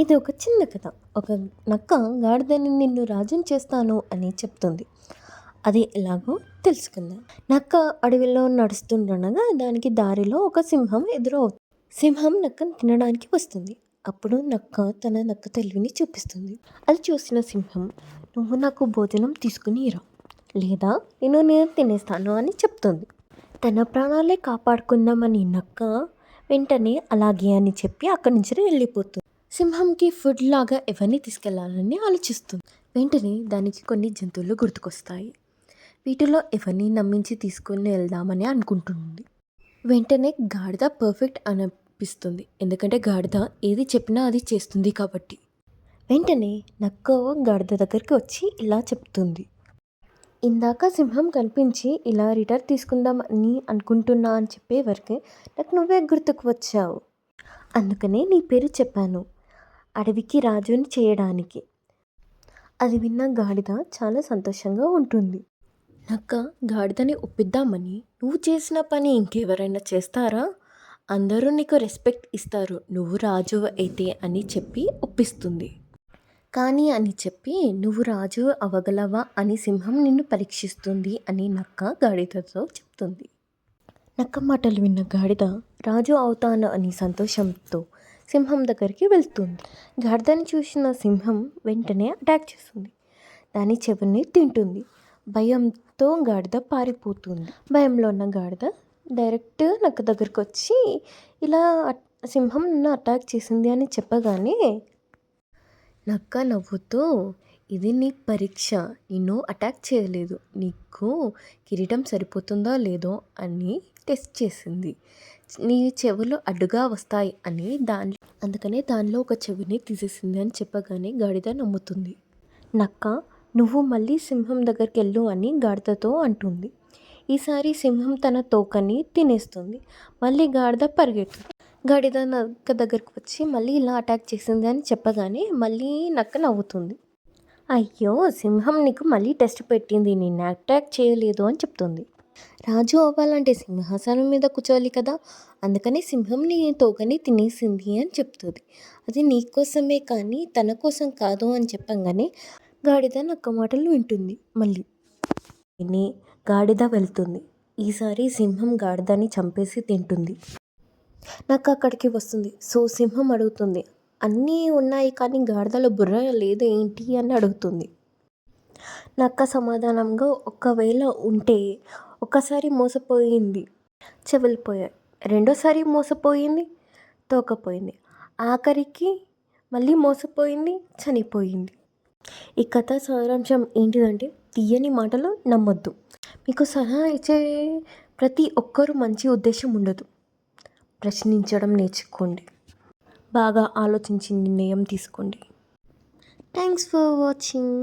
ఇది ఒక చిన్న కథ. ఒక నక్క గాడిదని నిన్ను రాజుని చేస్తాను అని చెప్తుంది. అది ఎలాగో తెలుసుకుందాం. నక్క అడవిలో నడుస్తుండగా దానికి దారిలో ఒక సింహం ఎదురవుతుంది. సింహం నక్కను తినడానికి వస్తుంది. అప్పుడు నక్క తన నక్క తెలివిని చూపిస్తుంది. అది చూసిన సింహం, నువ్వు నాకు భోజనం తీసుకుని రా, లేదా నేను తినేస్తాను అని చెప్తుంది. తన ప్రాణాలే కాపాడుకుందామని నక్క వెంటనే అలాగే అని చెప్పి అక్కడి నుంచి వెళ్ళిపోతుంది. సింహంకి ఫుడ్ లాగా ఎవరిని తీసుకెళ్లాలని ఆలోచిస్తుంది. వెంటనే దానికి కొన్ని జంతువులు గుర్తుకొస్తాయి. వీటిలో ఎవరిని నమ్మించి తీసుకుని వెళ్దామని అనుకుంటుంది. వెంటనే గాడిద పర్ఫెక్ట్ అనిపిస్తుంది, ఎందుకంటే గాడిద ఏది చెప్పినా అది చేస్తుంది కాబట్టి. వెంటనే నక్క గాడిద దగ్గరికి వచ్చి ఇలా చెప్తుంది, ఇందాక సింహం కనిపించి ఇలా రిటర్న్ తీసుకుందాం అని అనుకుంటున్నా అని చెప్పే వరకు నాకు నువ్వే గుర్తుకు వచ్చావు. అందుకనే నీ పేరు చెప్పాను, అడవికి రాజుని చేయడానికి. అది విన్న గాడిద చాలా సంతోషంగా ఉంటుంది. నక్క గాడిదని ఒప్పిద్దామని, నువ్వు చేసిన పని ఇంకెవరైనా చేస్తారా, అందరూ నీకు రెస్పెక్ట్ ఇస్తారు, నువ్వు రాజు అయితే అని చెప్పి ఒప్పిస్తుంది. కానీ అని చెప్పి నువ్వు రాజు అవ్వగలవా అని సింహం నిన్ను పరీక్షిస్తుంది అని నక్క గాడిదతో చెప్తుంది. నక్క మాటలు విన్న గాడిద రాజు అవుతాను అని సంతోషంతో సింహం దగ్గరికి వెళ్తుంది. గాడిదని చూసిన సింహం వెంటనే అటాక్ చేస్తుంది. దాని చెవిని తింటుంది. భయంతో గాడిద పారిపోతుంది. భయంలో ఉన్న గాడిద డైరెక్ట్ నక్క దగ్గరికి వచ్చి ఇలా సింహం నన్ను అటాక్ చేసింది అని చెప్పగానే నక్క నవ్వుతూ, ఇది నీ పరీక్ష, నిన్ను అటాక్ చేయలేదు, నీకు కిరీటం సరిపోతుందో లేదో అని టెస్ట్ చేసింది. నీ చెవులు అడ్డుగా వస్తాయి అని అందుకనే దానిలో ఒక చెవిని తీసేసింది అని చెప్పగానే గాడిద నమ్ముతుంది. నక్క నువ్వు మళ్ళీ సింహం దగ్గరికి వెళ్ళు అని గాడిదతో అంటుంది. ఈసారి సింహం తన తోకని తినేస్తుంది. మళ్ళీ గాడిద పరిగెత్తుంది. గాడిద నక్క దగ్గరికి వచ్చి మళ్ళీ ఇలా అటాక్ చేసింది అని చెప్పగానే మళ్ళీ నక్క నవ్వుతుంది. అయ్యో, సింహం నీకు మళ్ళీ టెస్ట్ పెట్టింది, నిన్ను అటాక్ చేయలేదు అని చెప్తుంది. రాజు అవ్వాలంటే సింహాసనం మీద కూర్చోవాలి కదా, అందుకని సింహం నీ తోకని తినేసింది అని చెప్తుంది. అది నీకోసమే కానీ తన కోసం కాదు అని చెప్పగానే గాడిద నక్క మాటలు వింటుంది. మళ్ళీ గాడిద వెళ్తుంది. ఈసారి సింహం గాడిదని చంపేసి తింటుంది. నక్క అక్కడికి వస్తుంది. సో సింహం అడుగుతుంది, అన్నీ ఉన్నాయి కానీ గాడిదలో బుర్ర లేదు ఏంటి అని అడుగుతుంది. నక్క సమాధానంగా, ఒకవేళ ఉంటే ఒకసారి మోసపోయింది, చెవులు పోయాయి, రెండోసారి మోసపోయింది, తోకపోయింది, ఆఖరికి మళ్ళీ మోసపోయింది, చనిపోయింది. ఈ కథ సారాంశం ఏంటిదంటే, తీయని మాటలు నమ్మొద్దు. మీకు సలహా ఇచ్చే ప్రతి ఒక్కరూ మంచి ఉద్దేశం ఉండదు. ప్రశ్నించడం నేర్చుకోండి, బాగా ఆలోచించి నిర్ణయం తీసుకోండి. Thanks for watching.